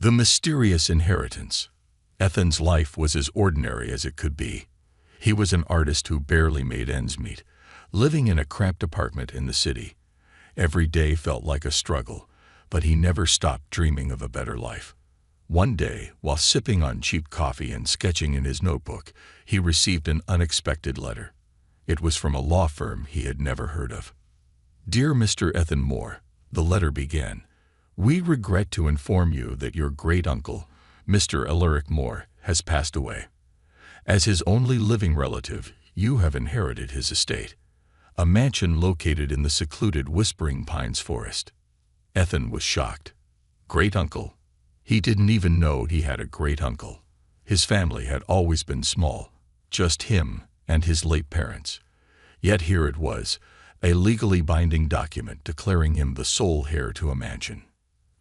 The mysterious inheritance. Ethan's life was as ordinary as it could be. He was an artist who barely made ends meet, living in a cramped apartment in the city. Every day felt like a struggle, but he never stopped dreaming of a better life. One day, while sipping on cheap coffee and sketching in his notebook, he received an unexpected letter. It was from a law firm he had never heard of. "Dear Mr. Ethan Moore," the letter began, "we regret to inform you that your great-uncle, Mr. Alaric Moore, has passed away. As his only living relative, you have inherited his estate, a mansion located in the secluded Whispering Pines forest." Ethan was shocked. Great-uncle? He didn't even know he had a great-uncle. His family had always been small, just him and his late parents. Yet here it was, a legally binding document declaring him the sole heir to a mansion.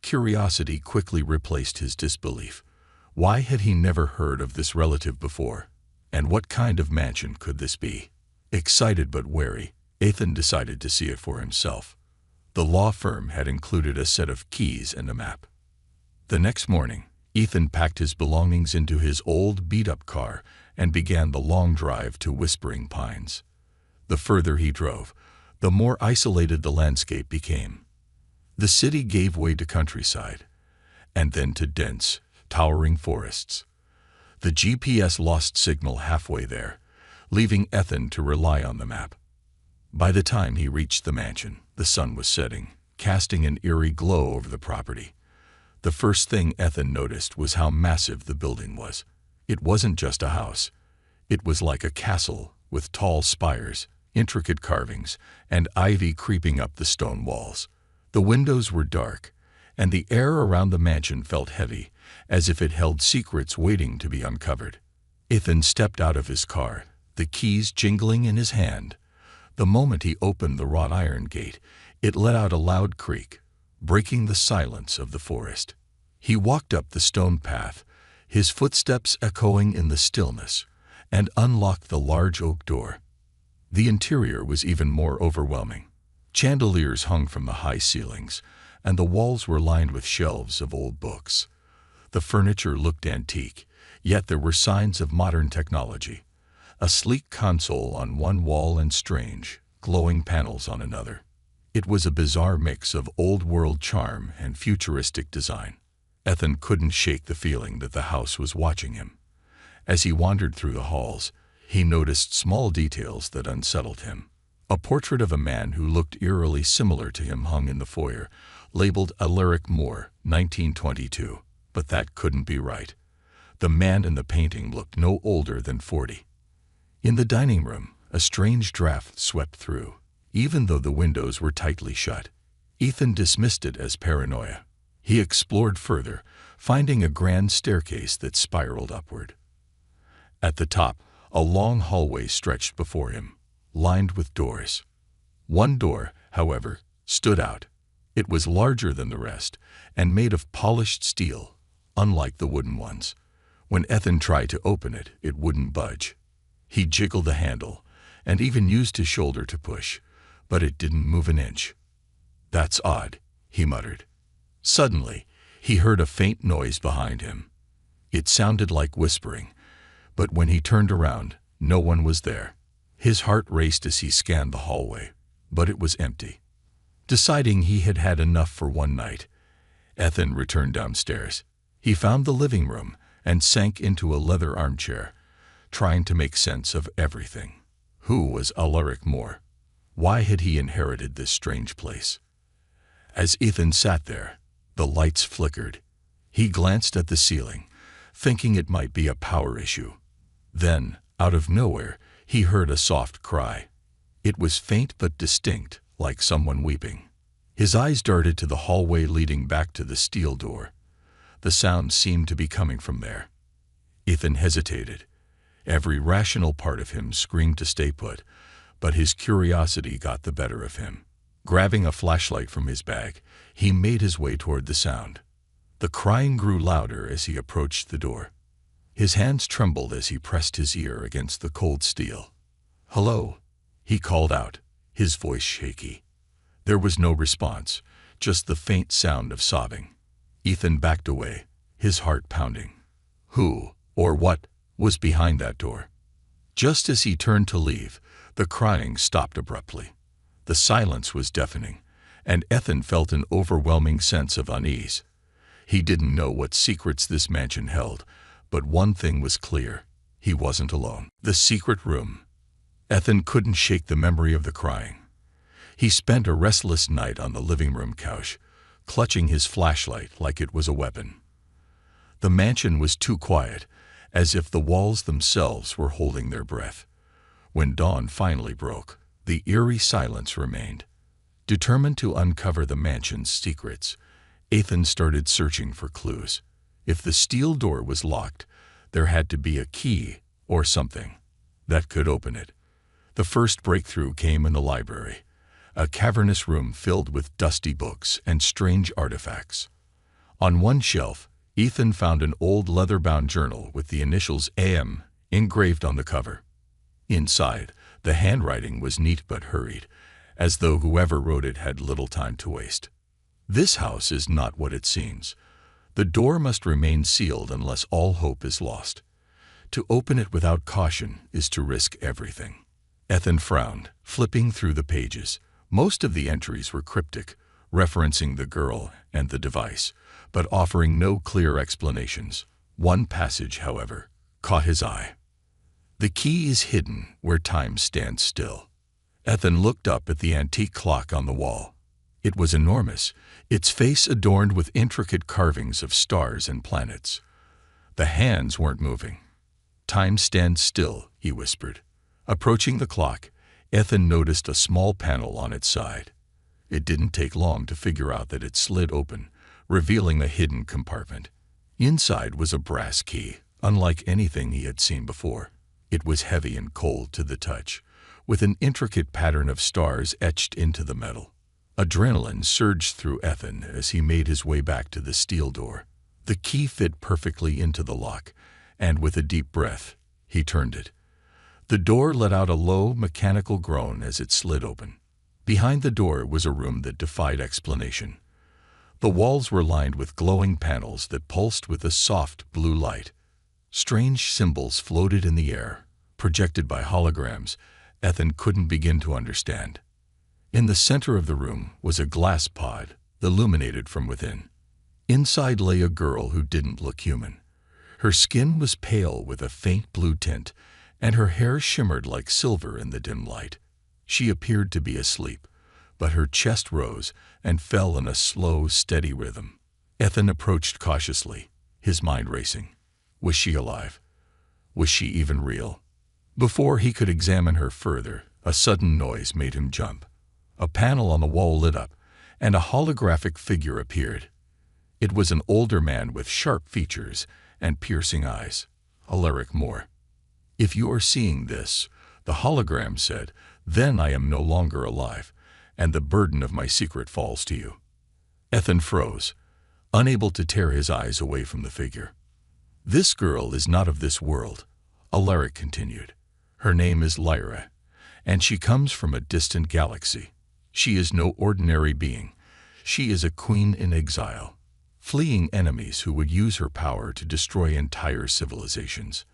Curiosity quickly replaced his disbelief. Why had he never heard of this relative before? And what kind of mansion could this be? Excited but wary, Ethan decided to see it for himself. The law firm had included a set of keys and a map. The next morning, Ethan packed his belongings into his old beat-up car and began the long drive to Whispering Pines. The further he drove, the more isolated the landscape became. The city gave way to countryside, and then to dense, towering forests. The GPS lost signal halfway there, leaving Ethan to rely on the map. By the time he reached the mansion, the sun was setting, casting an eerie glow over the property. The first thing Ethan noticed was how massive the building was. It wasn't just a house. It was like a castle with tall spires, intricate carvings, and ivy creeping up the stone walls. The windows were dark, and the air around the mansion felt heavy, as if it held secrets waiting to be uncovered. Ethan stepped out of his car, the keys jingling in his hand. The moment he opened the wrought iron gate, it let out a loud creak, breaking the silence of the forest. He walked up the stone path, his footsteps echoing in the stillness, and unlocked the large oak door. The interior was even more overwhelming. Chandeliers hung from the high ceilings, and the walls were lined with shelves of old books. The furniture looked antique, yet there were signs of modern technology. A sleek console on one wall and strange, glowing panels on another. It was a bizarre mix of old-world charm and futuristic design. Ethan couldn't shake the feeling that the house was watching him. As he wandered through the halls, he noticed small details that unsettled him. A portrait of a man who looked eerily similar to him hung in the foyer, labeled Alaric Moore, 1922. But that couldn't be right. The man in the painting looked no older than 40. In the dining room, a strange draft swept through. Even though the windows were tightly shut, Ethan dismissed it as paranoia. He explored further, finding a grand staircase that spiraled upward. At the top, a long hallway stretched before him, lined with doors. One door, however, stood out. It was larger than the rest, and made of polished steel, unlike the wooden ones. When Ethan tried to open it, it wouldn't budge. He jiggled the handle, and even used his shoulder to push, but it didn't move an inch. "That's odd," he muttered. Suddenly, he heard a faint noise behind him. It sounded like whispering, but when he turned around, no one was there. His heart raced as he scanned the hallway, but it was empty. Deciding he had had enough for one night, Ethan returned downstairs. He found the living room and sank into a leather armchair, trying to make sense of everything. Who was Alaric Moore? Why had he inherited this strange place? As Ethan sat there, the lights flickered. He glanced at the ceiling, thinking it might be a power issue. Then, out of nowhere, he heard a soft cry. It was faint but distinct, like someone weeping. His eyes darted to the hallway leading back to the steel door. The sound seemed to be coming from there. Ethan hesitated. Every rational part of him screamed to stay put, but his curiosity got the better of him. Grabbing a flashlight from his bag, he made his way toward the sound. The crying grew louder as he approached the door. His hands trembled as he pressed his ear against the cold steel. "Hello," he called out, his voice shaky. There was no response, just the faint sound of sobbing. Ethan backed away, his heart pounding. Who, or what, was behind that door? Just as he turned to leave, the crying stopped abruptly. The silence was deafening, and Ethan felt an overwhelming sense of unease. He didn't know what secrets this mansion held, but one thing was clear: he wasn't alone. The secret room. Ethan couldn't shake the memory of the crying. He spent a restless night on the living room couch, clutching his flashlight like it was a weapon. The mansion was too quiet, as if the walls themselves were holding their breath. When dawn finally broke, the eerie silence remained. Determined to uncover the mansion's secrets, Ethan started searching for clues. If the steel door was locked, there had to be a key or something that could open it. The first breakthrough came in the library, a cavernous room filled with dusty books and strange artifacts. On one shelf, Ethan found an old leather-bound journal with the initials AM engraved on the cover. Inside, the handwriting was neat but hurried, as though whoever wrote it had little time to waste. This house is not what it seems. The door must remain sealed unless all hope is lost. To open it without caution is to risk everything. Ethan frowned, flipping through the pages. Most of the entries were cryptic, referencing the girl and the device, but offering no clear explanations. One passage, however, caught his eye. The key is hidden where time stands still. Ethan looked up at the antique clock on the wall. It was enormous, its face adorned with intricate carvings of stars and planets. The hands weren't moving. "Time stands still," he whispered. Approaching the clock, Ethan noticed a small panel on its side. It didn't take long to figure out that it slid open, revealing a hidden compartment. Inside was a brass key, unlike anything he had seen before. It was heavy and cold to the touch, with an intricate pattern of stars etched into the metal. Adrenaline surged through Ethan as he made his way back to the steel door. The key fit perfectly into the lock, and with a deep breath, he turned it. The door let out a low, mechanical groan as it slid open. Behind the door was a room that defied explanation. The walls were lined with glowing panels that pulsed with a soft blue light. Strange symbols floated in the air, projected by holograms Ethan couldn't begin to understand. In the center of the room was a glass pod, illuminated from within. Inside lay a girl who didn't look human. Her skin was pale with a faint blue tint, and her hair shimmered like silver in the dim light. She appeared to be asleep, but her chest rose and fell in a slow, steady rhythm. Ethan approached cautiously, his mind racing. Was she alive? Was she even real? Before he could examine her further, a sudden noise made him jump. A panel on the wall lit up, and a holographic figure appeared. It was an older man with sharp features and piercing eyes, Alaric Moore. "If you are seeing this," the hologram said, "then I am no longer alive, and the burden of my secret falls to you." Ethan froze, unable to tear his eyes away from the figure. "This girl is not of this world," Alaric continued. "Her name is Lyra, and she comes from a distant galaxy. She is no ordinary being. She is a queen in exile, fleeing enemies who would use her power to destroy entire civilizations.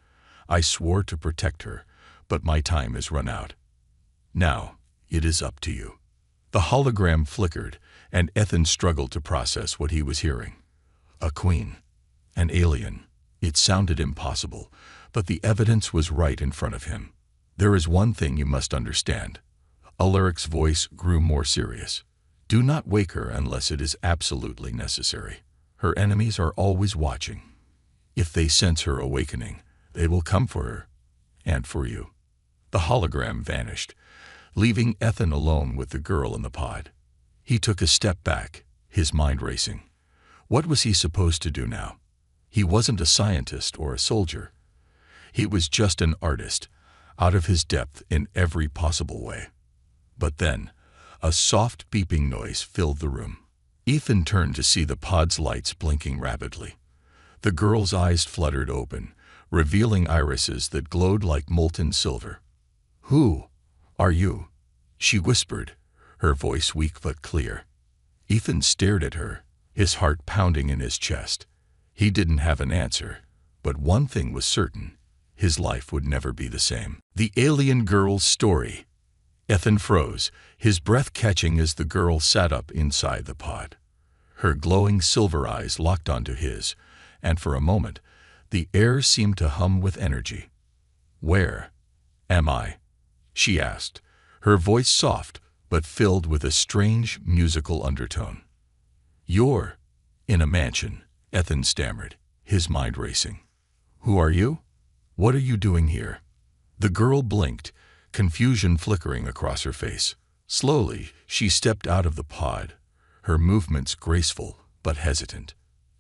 I swore to protect her, but my time has run out. Now, it is up to you." The hologram flickered, and Ethan struggled to process what he was hearing. A queen. An alien. It sounded impossible, but the evidence was right in front of him. "There is one thing you must understand." Alaric's voice grew more serious. "Do not wake her unless it is absolutely necessary. Her enemies are always watching. If they sense her awakening, they will come for her, and for you." The hologram vanished, leaving Ethan alone with the girl in the pod. He took a step back, his mind racing. What was he supposed to do now? He wasn't a scientist or a soldier. He was just an artist, out of his depth in every possible way. But then, a soft beeping noise filled the room. Ethan turned to see the pod's lights blinking rapidly. The girl's eyes fluttered open, revealing irises that glowed like molten silver. "Who are you?" she whispered, her voice weak but clear. Ethan stared at her, his heart pounding in his chest. He didn't have an answer, but one thing was certain. His life would never be the same. The alien girl's story. Ethan froze, his breath catching as the girl sat up inside the pod. Her glowing silver eyes locked onto his, and for a moment, the air seemed to hum with energy. "Where am I?" she asked, her voice soft but filled with a strange musical undertone. "You're in a mansion," Ethan stammered, his mind racing. "Who are you? What are you doing here?" The girl blinked, confusion flickering across her face. Slowly, she stepped out of the pod, her movements graceful but hesitant.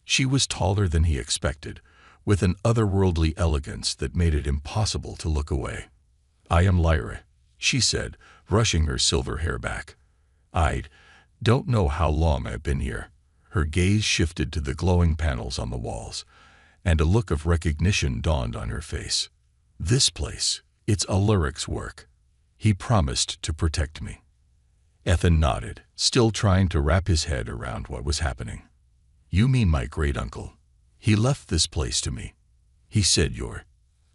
She was taller than he expected, with an otherworldly elegance that made it impossible to look away. "I am Lyra," she said, brushing her silver hair back. "I don't know how long I've been here." Her gaze shifted to the glowing panels on the walls, and a look of recognition dawned on her face. "This place, it's Ulrich's work. He promised to protect me." Ethan nodded, still trying to wrap his head around what was happening. "You mean my great-uncle? He left this place to me. He said you're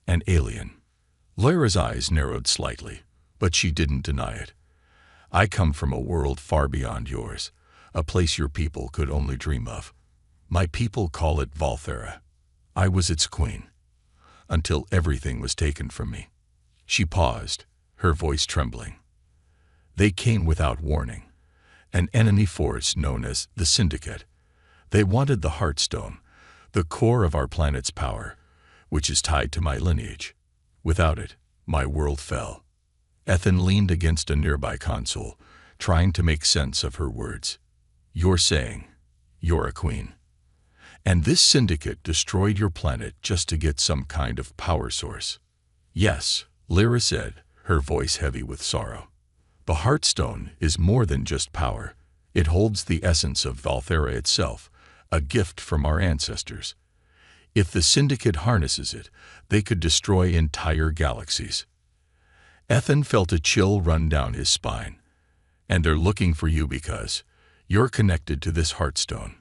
an alien." Lyra's eyes narrowed slightly, but she didn't deny it. "I come from a world far beyond yours, a place your people could only dream of. My people call it Valthera. I was its queen, until everything was taken from me." She paused, her voice trembling. "They came without warning, an enemy force known as the Syndicate. They wanted the Heartstone, the core of our planet's power, which is tied to my lineage. Without it, my world fell." Ethan leaned against a nearby console, trying to make sense of her words. "You're saying you're a queen, and this syndicate destroyed your planet just to get some kind of power source?" "Yes," Lyra said, her voice heavy with sorrow. "The Heartstone is more than just power. It holds the essence of Valthera itself, a gift from our ancestors. If the Syndicate harnesses it, they could destroy entire galaxies." Ethan felt a chill run down his spine. "And they're looking for you because you're connected to this Heartstone."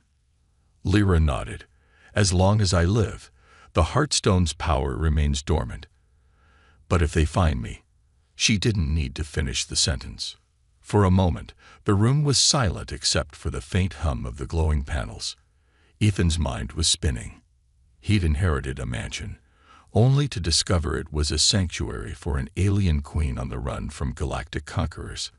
Lyra nodded. "As long as I live, the Heartstone's power remains dormant. But if they find me..." She didn't need to finish the sentence. For a moment, the room was silent except for the faint hum of the glowing panels. Ethan's mind was spinning. He'd inherited a mansion, only to discover it was a sanctuary for an alien queen on the run from galactic conquerors.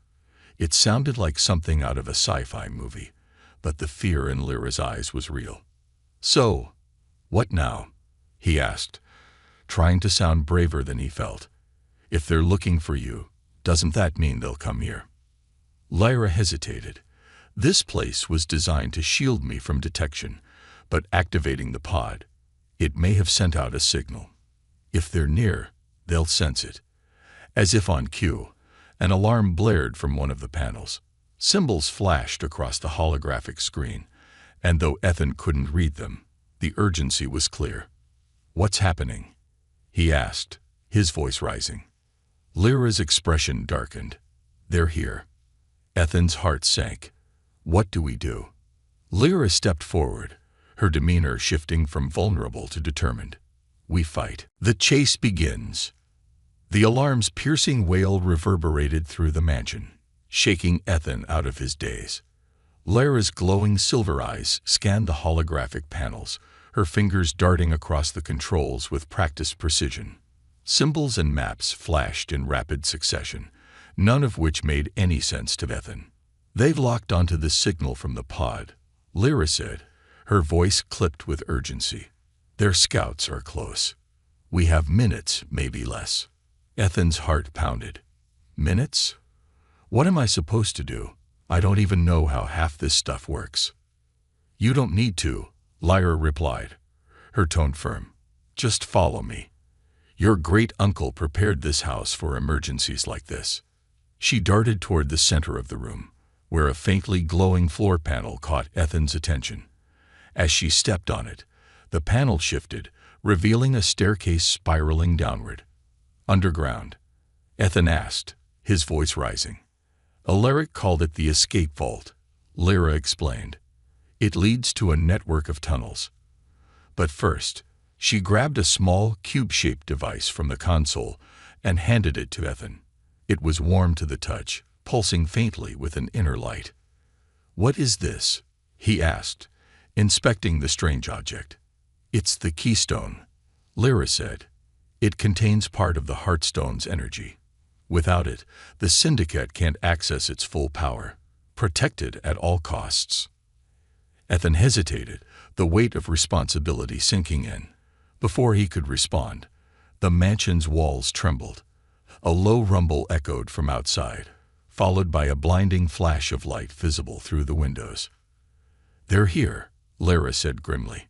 It sounded like something out of a sci-fi movie, but the fear in Lyra's eyes was real. "So, what now?" he asked, trying to sound braver than he felt. "If they're looking for you, doesn't that mean they'll come here?" Lyra hesitated. "This place was designed to shield me from detection, but activating the pod, it may have sent out a signal. If they're near, they'll sense it." As if on cue, an alarm blared from one of the panels. Symbols flashed across the holographic screen, and though Ethan couldn't read them, the urgency was clear. "What's happening?" he asked, his voice rising. Lyra's expression darkened. "They're here." Ethan's heart sank. "What do we do?" Lyra stepped forward, her demeanor shifting from vulnerable to determined. "We fight." The chase begins. The alarm's piercing wail reverberated through the mansion, shaking Ethan out of his daze. Lyra's glowing silver eyes scanned the holographic panels, her fingers darting across the controls with practiced precision. Symbols and maps flashed in rapid succession, none of which made any sense to Ethan. "They've locked onto the signal from the pod," Lyra said, her voice clipped with urgency. "Their scouts are close. We have minutes, maybe less." Ethan's heart pounded. "Minutes? What am I supposed to do? I don't even know how half this stuff works." "You don't need to," Lyra replied, her tone firm. "Just follow me. Your great-uncle prepared this house for emergencies like this." She darted toward the center of the room, where a faintly glowing floor panel caught Ethan's attention. As she stepped on it, the panel shifted, revealing a staircase spiraling downward. "Underground?" Ethan asked, his voice rising. "Alaric called it the escape vault," Lyra explained. "It leads to a network of tunnels. But first, she grabbed a small, cube-shaped device from the console and handed it to Ethan. It was warm to the touch, pulsing faintly with an inner light. "What is this?" he asked, inspecting the strange object. "It's the keystone," Lyra said. "It contains part of the Heartstone's energy. Without it, the Syndicate can't access its full power. Protected at all costs." Ethan hesitated, the weight of responsibility sinking in. Before he could respond, the mansion's walls trembled. A low rumble echoed from outside, followed by a blinding flash of light visible through the windows. "They're here," Lyra said grimly.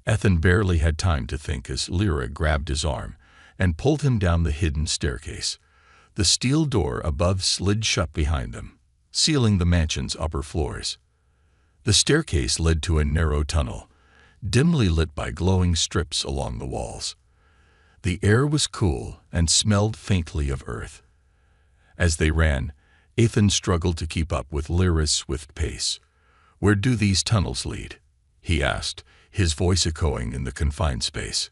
Ethan barely had time to think as Lyra grabbed his arm and pulled him down the hidden staircase. The steel door above slid shut behind them, sealing the mansion's upper floors. The staircase led to a narrow tunnel, dimly lit by glowing strips along the walls. The air was cool and smelled faintly of earth. As they ran, Ethan struggled to keep up with Lyra's swift pace. "Where do these tunnels lead?" he asked, his voice echoing in the confined space.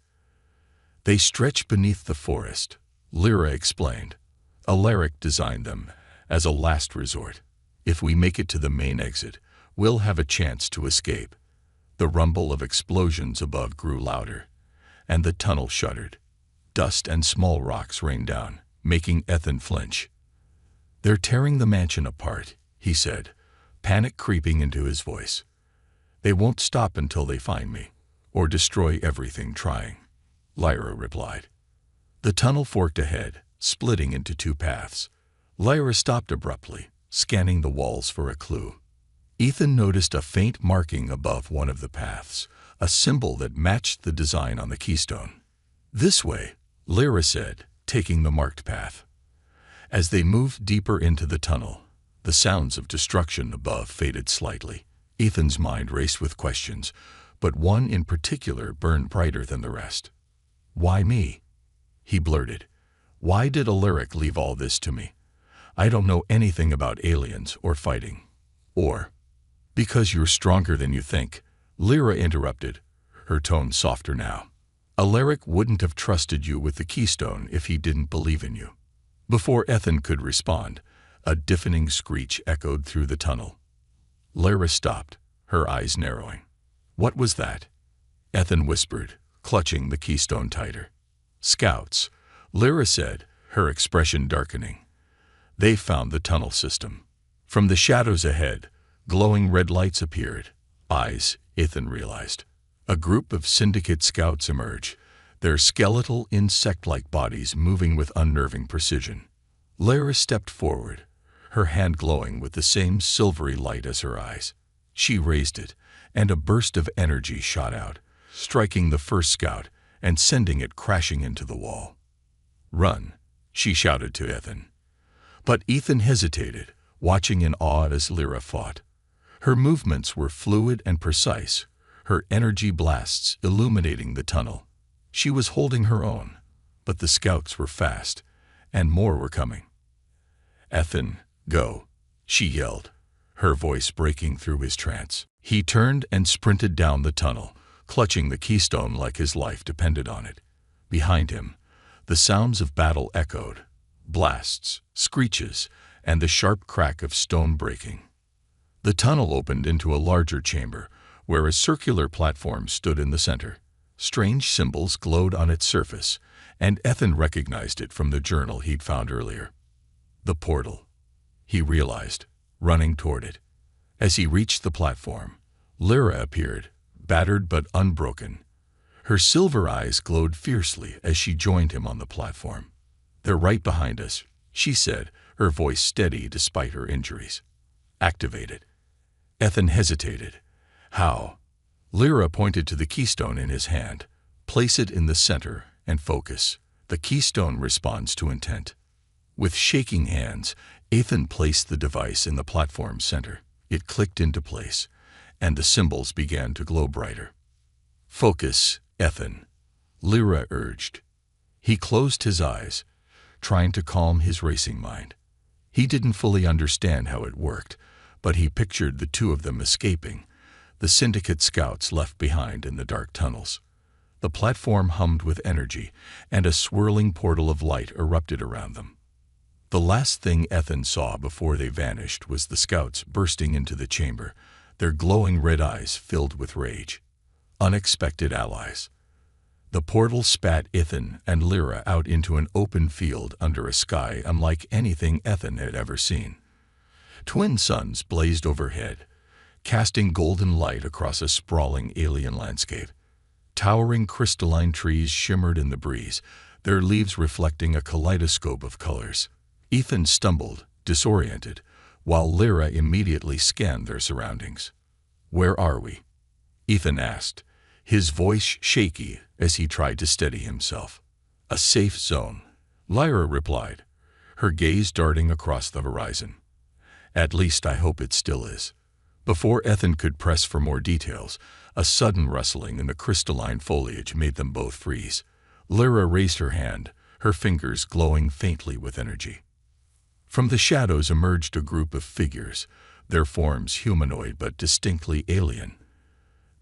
"They stretch beneath the forest," Lyra explained. "Alaric designed them as a last resort. If we make it to the main exit, we'll have a chance to escape." The rumble of explosions above grew louder, and the tunnel shuddered. Dust and small rocks rained down, making Ethan flinch. "They're tearing the mansion apart," he said, panic creeping into his voice. "They won't stop until they find me, or destroy everything trying," Lyra replied. The tunnel forked ahead, splitting into two paths. Lyra stopped abruptly, scanning the walls for a clue. Ethan noticed a faint marking above one of the paths, a symbol that matched the design on the keystone. "This way," Lyra said, taking the marked path. As they moved deeper into the tunnel, the sounds of destruction above faded slightly. Ethan's mind raced with questions, but one in particular burned brighter than the rest. "Why me?" he blurted. "Why did Alaric leave all this to me? I don't know anything about aliens or fighting. Or, because you're stronger than you think," Lyra interrupted, her tone softer now. "Alaric wouldn't have trusted you with the keystone if he didn't believe in you." Before Ethan could respond, a deafening screech echoed through the tunnel. Lyra stopped, her eyes narrowing. "What was that?" Ethan whispered, clutching the keystone tighter. "Scouts," Lyra said, her expression darkening. "They found the tunnel system." From the shadows ahead, glowing red lights appeared. Eyes, Ethan realized. A group of Syndicate scouts emerged, their skeletal, insect-like bodies moving with unnerving precision. Lyra stepped forward, her hand glowing with the same silvery light as her eyes. She raised it, and a burst of energy shot out, striking the first scout and sending it crashing into the wall. "Run," she shouted to Ethan. But Ethan hesitated, watching in awe as Lyra fought. Her movements were fluid and precise, her energy blasts illuminating the tunnel. She was holding her own, but the scouts were fast, and more were coming. "Ethan, go," she yelled, her voice breaking through his trance. He turned and sprinted down the tunnel, clutching the keystone like his life depended on it. Behind him, the sounds of battle echoed, blasts, screeches, and the sharp crack of stone breaking. The tunnel opened into a larger chamber, where a circular platform stood in the center. Strange symbols glowed on its surface, and Ethan recognized it from the journal he'd found earlier. The portal, he realized, running toward it. As he reached the platform, Lyra appeared, battered but unbroken. Her silver eyes glowed fiercely as she joined him on the platform. "They're right behind us," she said, her voice steady despite her injuries. "Activated." Ethan hesitated. "How?" Lyra pointed to the keystone in his hand. "Place it in the center and focus. The keystone responds to intent." With shaking hands, Ethan placed the device in the platform's center. It clicked into place, and the symbols began to glow brighter. "Focus, Ethan," Lyra urged. He closed his eyes, trying to calm his racing mind. He didn't fully understand how it worked, but he pictured the two of them escaping, the Syndicate scouts left behind in the dark tunnels. The platform hummed with energy, and a swirling portal of light erupted around them. The last thing Ethan saw before they vanished was the scouts bursting into the chamber, their glowing red eyes filled with rage. Unexpected allies. The portal spat Ethan and Lyra out into an open field under a sky unlike anything Ethan had ever seen. Twin suns blazed overhead, casting golden light across a sprawling alien landscape. Towering crystalline trees shimmered in the breeze, their leaves reflecting a kaleidoscope of colors. Ethan stumbled, disoriented, while Lyra immediately scanned their surroundings. "Where are we?" Ethan asked, his voice shaky as he tried to steady himself. "A safe zone," Lyra replied, her gaze darting across the horizon. "At least I hope it still is." Before Ethan could press for more details, a sudden rustling in the crystalline foliage made them both freeze. Lyra raised her hand, her fingers glowing faintly with energy. From the shadows emerged a group of figures, their forms humanoid but distinctly alien.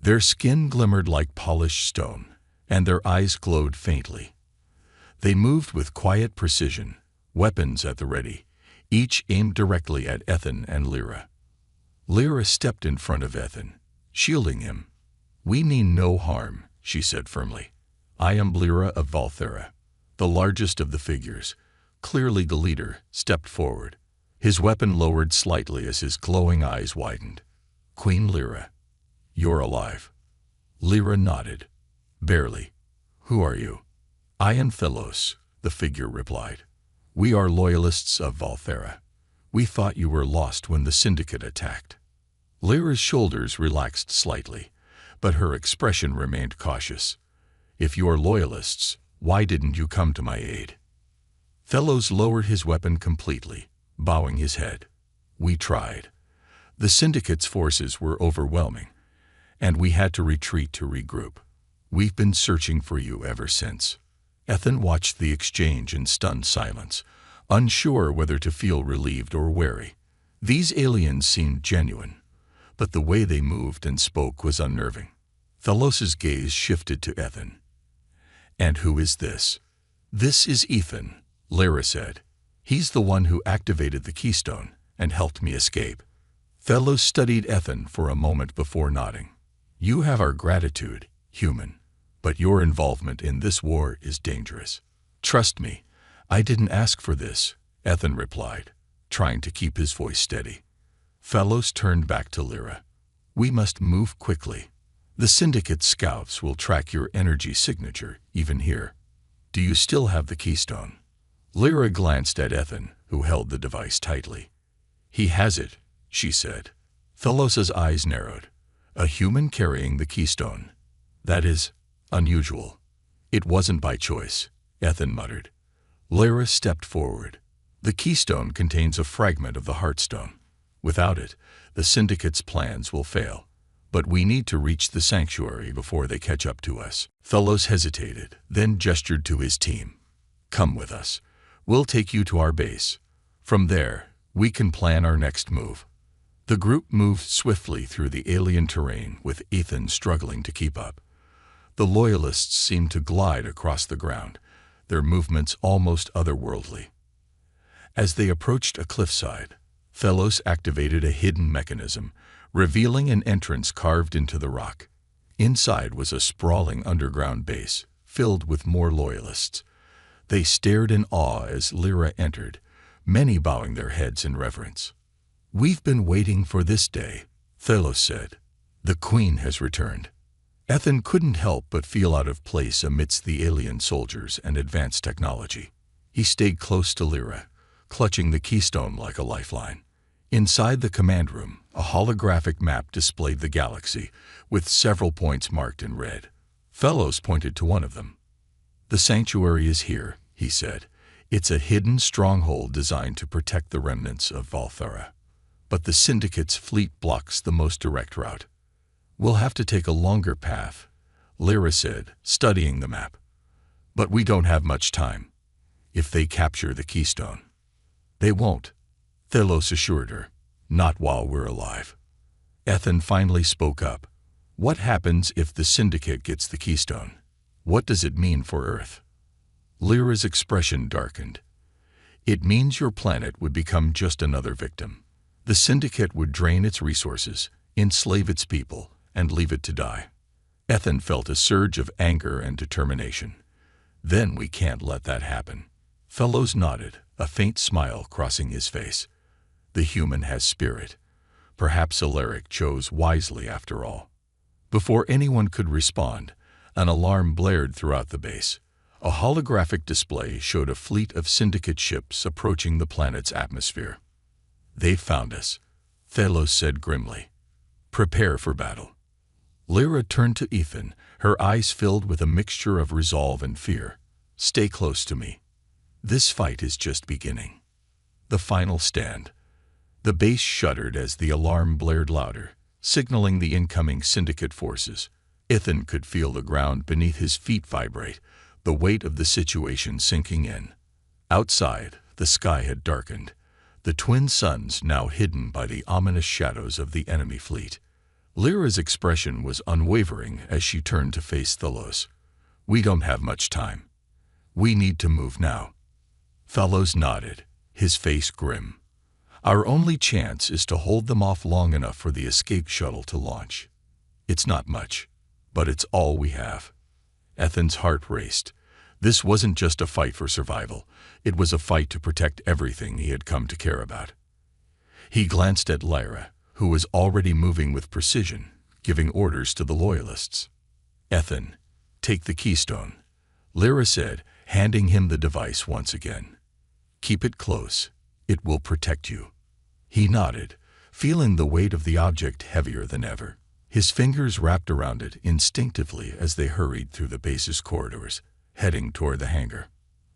Their skin glimmered like polished stone, and their eyes glowed faintly. They moved with quiet precision, weapons at the ready, each aimed directly at Ethan and Lyra. Lyra stepped in front of Ethan, shielding him. "We mean no harm," she said firmly. "I am Lyra of Valthera." The largest of the figures, clearly the leader, stepped forward. His weapon lowered slightly as his glowing eyes widened. "Queen Lyra, you're alive." Lyra nodded. "Barely. Who are you?" "I am Thelos," the figure replied. "We are loyalists of Valthera. We thought you were lost when the Syndicate attacked." Lyra's shoulders relaxed slightly, but her expression remained cautious. "If you're loyalists, why didn't you come to my aid?" Thelos lowered his weapon completely, bowing his head. "We tried. The Syndicate's forces were overwhelming, and we had to retreat to regroup. We've been searching for you ever since." Ethan watched the exchange in stunned silence, unsure whether to feel relieved or wary. These aliens seemed genuine, but the way they moved and spoke was unnerving. Thelos's gaze shifted to Ethan. "And who is this?" "This is Ethan," Lyra said. "He's the one who activated the keystone and helped me escape." Thelos studied Ethan for a moment before nodding. "You have our gratitude, human, but your involvement in this war is dangerous." "Trust me, I didn't ask for this," Ethan replied, trying to keep his voice steady. Thelos turned back to Lyra. "We must move quickly. The Syndicate scouts will track your energy signature, even here. Do you still have the keystone?" Lyra glanced at Ethan, who held the device tightly. "He has it," she said. Thelos's eyes narrowed. "A human carrying the keystone. That is unusual." "It wasn't by choice," Ethan muttered. Lyra stepped forward. "The keystone contains a fragment of the Heartstone. Without it, the Syndicate's plans will fail. But we need to reach the sanctuary before they catch up to us." Thelos hesitated, then gestured to his team. "Come with us. We'll take you to our base. From there, we can plan our next move." The group moved swiftly through the alien terrain, with Ethan struggling to keep up. The Loyalists seemed to glide across the ground, their movements almost otherworldly. As they approached a cliffside, Thelos activated a hidden mechanism, revealing an entrance carved into the rock. Inside was a sprawling underground base, filled with more Loyalists. They stared in awe as Lyra entered, many bowing their heads in reverence. "We've been waiting for this day," Thelos said. "The Queen has returned." Ethan couldn't help but feel out of place amidst the alien soldiers and advanced technology. He stayed close to Lyra, clutching the keystone like a lifeline. Inside the command room, a holographic map displayed the galaxy, with several points marked in red. Thelos pointed to one of them. "The sanctuary is here," he said. "It's a hidden stronghold designed to protect the remnants of Valthera. But the Syndicate's fleet blocks the most direct route. We'll have to take a longer path," Lyra said, studying the map. "But we don't have much time. If they capture the keystone." "They won't," Thelos assured her. "Not while we're alive." Ethan finally spoke up. What happens if the Syndicate gets the Keystone? What does it mean for Earth? Lyra's expression darkened. It means your planet would become just another victim. The Syndicate would drain its resources, enslave its people, and leave it to die. Ethan felt a surge of anger and determination. Then we can't let that happen. Fellows nodded, a faint smile crossing his face. The human has spirit. Perhaps Alaric chose wisely after all. Before anyone could respond, an alarm blared throughout the base. A holographic display showed a fleet of Syndicate ships approaching the planet's atmosphere. They've found us, Thelos said grimly. Prepare for battle. Lyra turned to Ethan, her eyes filled with a mixture of resolve and fear. Stay close to me. This fight is just beginning. The final stand. The base shuddered as the alarm blared louder, signaling the incoming Syndicate forces. Ethan could feel the ground beneath his feet vibrate, the weight of the situation sinking in. Outside, the sky had darkened, the twin suns now hidden by the ominous shadows of the enemy fleet. Lyra's expression was unwavering as she turned to face Thelos. We don't have much time. We need to move now. Thelos nodded, his face grim. Our only chance is to hold them off long enough for the escape shuttle to launch. It's not much, but it's all we have. Ethan's heart raced. This wasn't just a fight for survival. It was a fight to protect everything he had come to care about. He glanced at Lyra, who was already moving with precision, giving orders to the Loyalists. Ethan, take the Keystone, Lyra said, handing him the device once again. Keep it close. It will protect you. He nodded, feeling the weight of the object heavier than ever. His fingers wrapped around it instinctively as they hurried through the base's corridors, heading toward the hangar.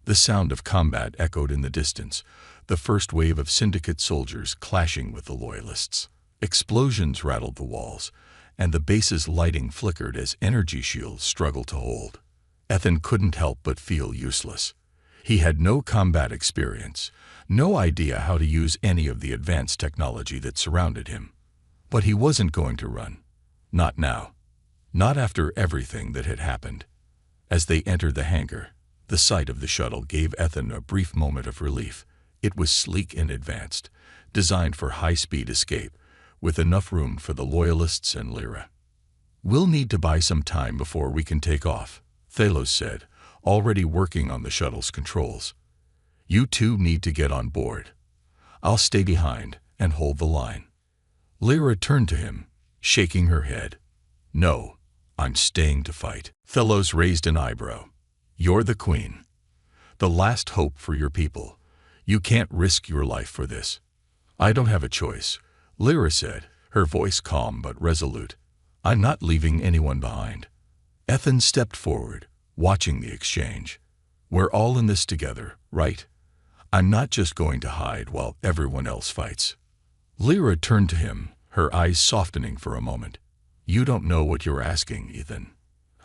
The sound of combat echoed in the distance, the first wave of Syndicate soldiers clashing with the Loyalists. Explosions rattled the walls, and the base's lighting flickered as energy shields struggled to hold. Ethan couldn't help but feel useless. He had no combat experience, no idea how to use any of the advanced technology that surrounded him. But he wasn't going to run. Not now. Not after everything that had happened. As they entered the hangar, the sight of the shuttle gave Ethan a brief moment of relief. It was sleek and advanced, designed for high-speed escape, with enough room for the Loyalists and Lyra. We'll need to buy some time before we can take off, Thelos said, already working on the shuttle's controls. You two need to get on board. I'll stay behind and hold the line. Lyra turned to him, shaking her head. No, I'm staying to fight. Thelos raised an eyebrow. You're the queen. The last hope for your people. You can't risk your life for this. I don't have a choice, Lyra said, her voice calm but resolute. I'm not leaving anyone behind. Ethan stepped forward, watching the exchange. We're all in this together, right? I'm not just going to hide while everyone else fights. Lyra turned to him, her eyes softening for a moment. You don't know what you're asking, Ethan.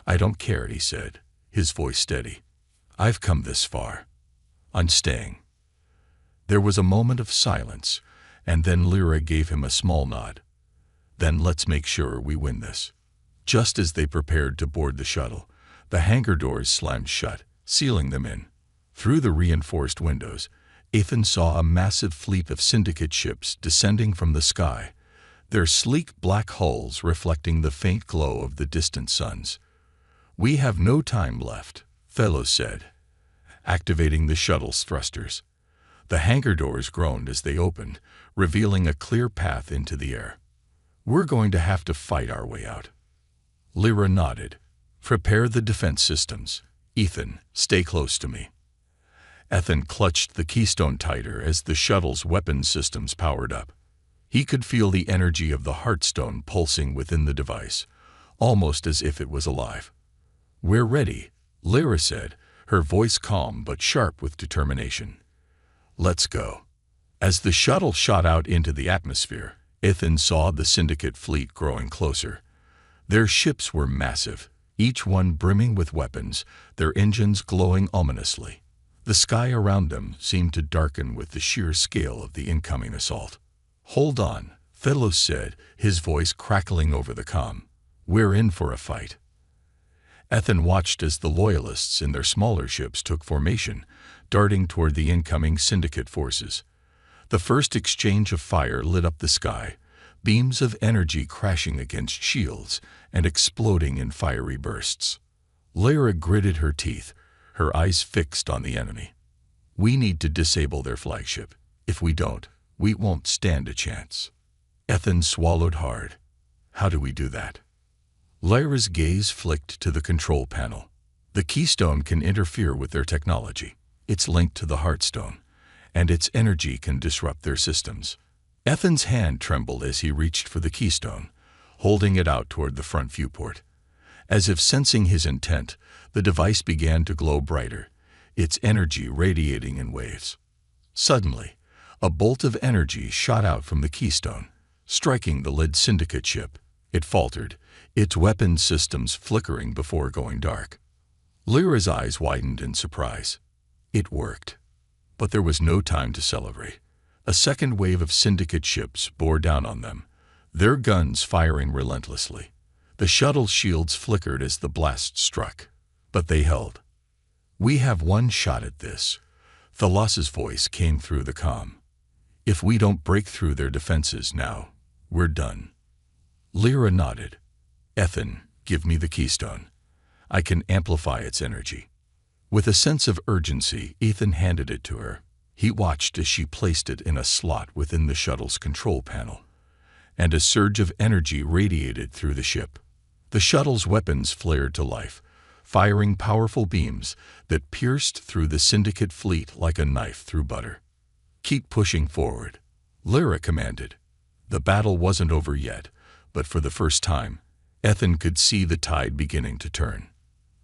I don't care, he said, his voice steady. I've come this far. I'm staying. There was a moment of silence, and then Lyra gave him a small nod. Then let's make sure we win this. Just as they prepared to board the shuttle, the hangar doors slammed shut, sealing them in. Through the reinforced windows, Ethan saw a massive fleet of Syndicate ships descending from the sky, their sleek black hulls reflecting the faint glow of the distant suns. We have no time left, Thelos said, activating the shuttle's thrusters. The hangar doors groaned as they opened, revealing a clear path into the air. We're going to have to fight our way out. Lyra nodded. Prepare the defense systems. Ethan, stay close to me. Ethan clutched the Keystone tighter as the shuttle's weapon systems powered up. He could feel the energy of the Heartstone pulsing within the device, almost as if it was alive. We're ready, Lyra said, her voice calm but sharp with determination. Let's go. As the shuttle shot out into the atmosphere, Ethan saw the Syndicate fleet growing closer. Their ships were massive, each one brimming with weapons, their engines glowing ominously. The sky around them seemed to darken with the sheer scale of the incoming assault. Hold on, Thelos said, his voice crackling over the comm. "We're in for a fight." Ethan watched as the Loyalists in their smaller ships took formation, darting toward the incoming Syndicate forces. The first exchange of fire lit up the sky, beams of energy crashing against shields and exploding in fiery bursts. Lyra gritted her teeth, her eyes fixed on the enemy. "We need to disable their flagship. If we don't, we won't stand a chance." Ethan swallowed hard. "How do we do that?" Lyra's gaze flicked to the control panel. "The Keystone can interfere with their technology. It's linked to the Heartstone, and its energy can disrupt their systems." Ethan's hand trembled as he reached for the Keystone, holding it out toward the front viewport. As if sensing his intent, the device began to glow brighter, its energy radiating in waves. Suddenly, a bolt of energy shot out from the Keystone, striking the lead Syndicate ship. It faltered, its weapon systems flickering before going dark. Lyra's eyes widened in surprise. It worked. But there was no time to celebrate. A second wave of Syndicate ships bore down on them, their guns firing relentlessly. The shuttle's shields flickered as the blast struck, but they held. "We have one shot at this." Thalas's voice came through the comm. "If we don't break through their defenses now, we're done." Lyra nodded. "Ethan, give me the Keystone. I can amplify its energy." With a sense of urgency, Ethan handed it to her. He watched as she placed it in a slot within the shuttle's control panel, and a surge of energy radiated through the ship. The shuttle's weapons flared to life, firing powerful beams that pierced through the Syndicate fleet like a knife through butter. "Keep pushing forward," Lyra commanded. The battle wasn't over yet, but for the first time, Ethan could see the tide beginning to turn.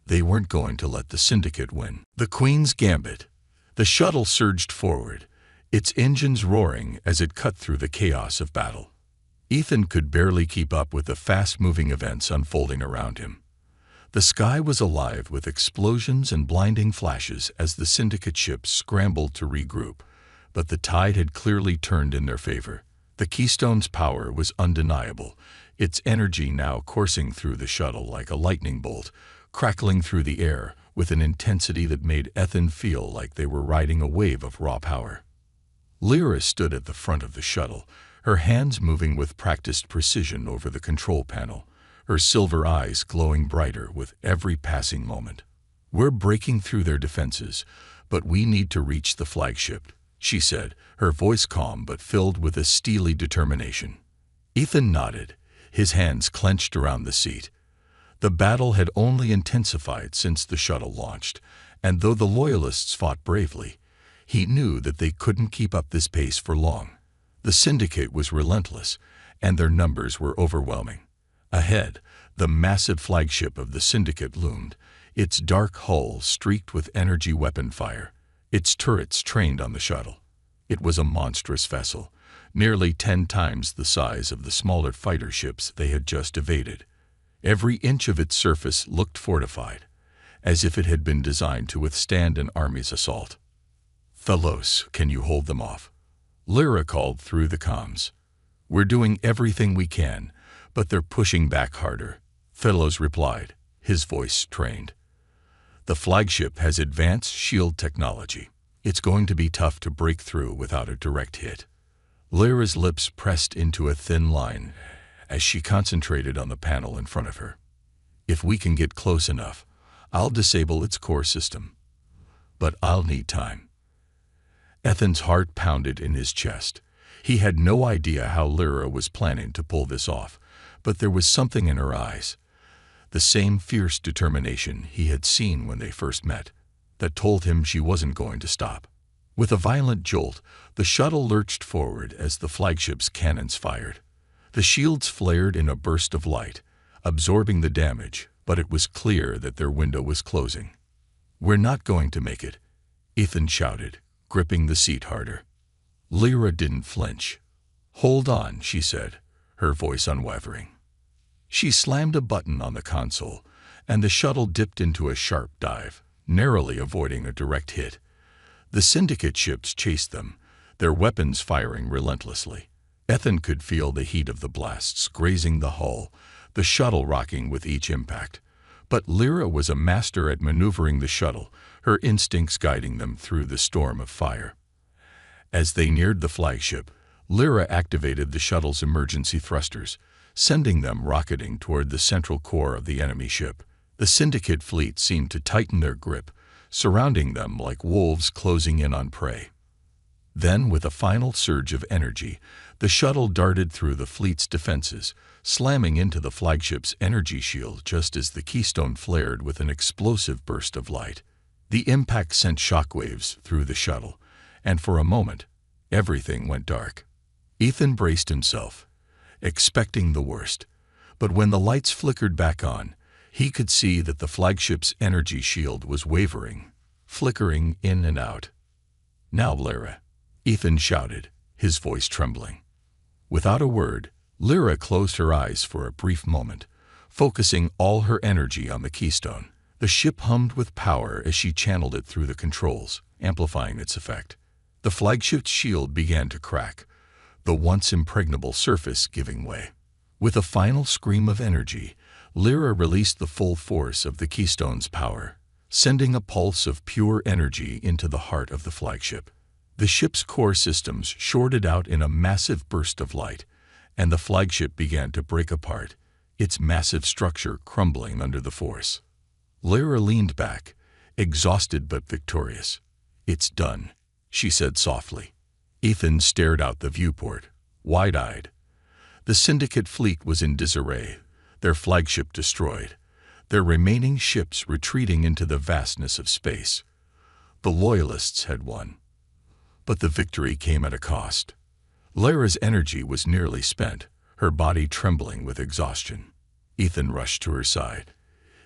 They weren't going to let the Syndicate win. The Queen's Gambit. The shuttle surged forward, its engines roaring as it cut through the chaos of battle. Ethan could barely keep up with the fast-moving events unfolding around him. The sky was alive with explosions and blinding flashes as the Syndicate ships scrambled to regroup, but the tide had clearly turned in their favor. The Keystone's power was undeniable, its energy now coursing through the shuttle like a lightning bolt, crackling through the air with an intensity that made Ethan feel like they were riding a wave of raw power. Lyra stood at the front of the shuttle, her hands moving with practiced precision over the control panel, her silver eyes glowing brighter with every passing moment. "We're breaking through their defenses, but we need to reach the flagship," she said, her voice calm but filled with a steely determination. Ethan nodded, his hands clenched around the seat. The battle had only intensified since the shuttle launched, and though the Loyalists fought bravely, he knew that they couldn't keep up this pace for long. The Syndicate was relentless, and their numbers were overwhelming. Ahead, the massive flagship of the Syndicate loomed, its dark hull streaked with energy weapon fire, its turrets trained on the shuttle. It was a monstrous vessel, nearly 10 times the size of the smaller fighter ships they had just evaded. Every inch of its surface looked fortified, as if it had been designed to withstand an army's assault. "Thelos, can you hold them off?" Lyra called through the comms. "We're doing everything we can, but they're pushing back harder," Thelos replied, his voice strained. "The flagship has advanced shield technology. It's going to be tough to break through without a direct hit." Lyra's lips pressed into a thin line as she concentrated on the panel in front of her. "If we can get close enough, I'll disable its core system. But I'll need time." Ethan's heart pounded in his chest. He had no idea how Lyra was planning to pull this off, but there was something in her eyes, the same fierce determination he had seen when they first met, that told him she wasn't going to stop. With a violent jolt, the shuttle lurched forward as the flagship's cannons fired. The shields flared in a burst of light, absorbing the damage, but it was clear that their window was closing. "We're not going to make it," Ethan shouted, gripping the seat harder. Lyra didn't flinch. "Hold on," she said, her voice unwavering. She slammed a button on the console, and the shuttle dipped into a sharp dive, narrowly avoiding a direct hit. The Syndicate ships chased them, their weapons firing relentlessly. Ethan could feel the heat of the blasts grazing the hull, the shuttle rocking with each impact. But Lyra was a master at maneuvering the shuttle, her instincts guiding them through the storm of fire. As they neared the flagship, Lyra activated the shuttle's emergency thrusters, sending them rocketing toward the central core of the enemy ship. The Syndicate fleet seemed to tighten their grip, surrounding them like wolves closing in on prey. Then, with a final surge of energy, the shuttle darted through the fleet's defenses, slamming into the flagship's energy shield just as the keystone flared with an explosive burst of light. The impact sent shockwaves through the shuttle, and for a moment, everything went dark. Ethan braced himself, expecting the worst, but when the lights flickered back on, he could see that the flagship's energy shield was wavering, flickering in and out. "Now, Lyra," Ethan shouted, his voice trembling. Without a word, Lyra closed her eyes for a brief moment, focusing all her energy on the keystone. The ship hummed with power as she channeled it through the controls, amplifying its effect. The flagship's shield began to crack, the once impregnable surface giving way. With a final scream of energy, Lyra released the full force of the keystone's power, sending a pulse of pure energy into the heart of the flagship. The ship's core systems shorted out in a massive burst of light, and the flagship began to break apart, its massive structure crumbling under the force. Lyra leaned back, exhausted but victorious. "It's done," she said softly. Ethan stared out the viewport, wide-eyed. The Syndicate fleet was in disarray, their flagship destroyed, their remaining ships retreating into the vastness of space. The Loyalists had won. But the victory came at a cost. Lyra's energy was nearly spent, her body trembling with exhaustion. Ethan rushed to her side,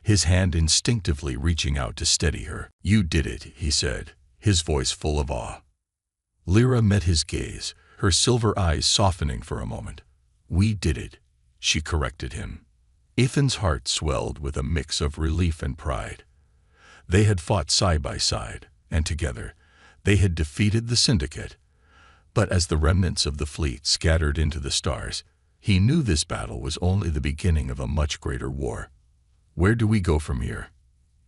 his hand instinctively reaching out to steady her. "You did it," he said, his voice full of awe. Lyra met his gaze, her silver eyes softening for a moment. "We did it," she corrected him. Ethan's heart swelled with a mix of relief and pride. They had fought side by side, and together, they had defeated the Syndicate. But as the remnants of the fleet scattered into the stars, he knew this battle was only the beginning of a much greater war. "Where do we go from here?"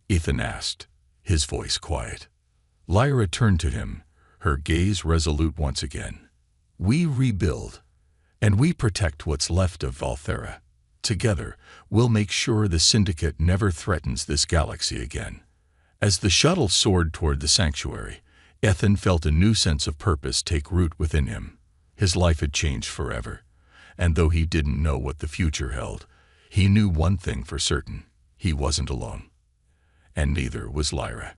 Ethan asked, his voice quiet. Lyra turned to him, her gaze resolute once again. "We rebuild, and we protect what's left of Valthera. Together, we'll make sure the Syndicate never threatens this galaxy again." As the shuttle soared toward the sanctuary, Ethan felt a new sense of purpose take root within him. His life had changed forever, and though he didn't know what the future held, he knew one thing for certain: he wasn't alone. And neither was Lyra.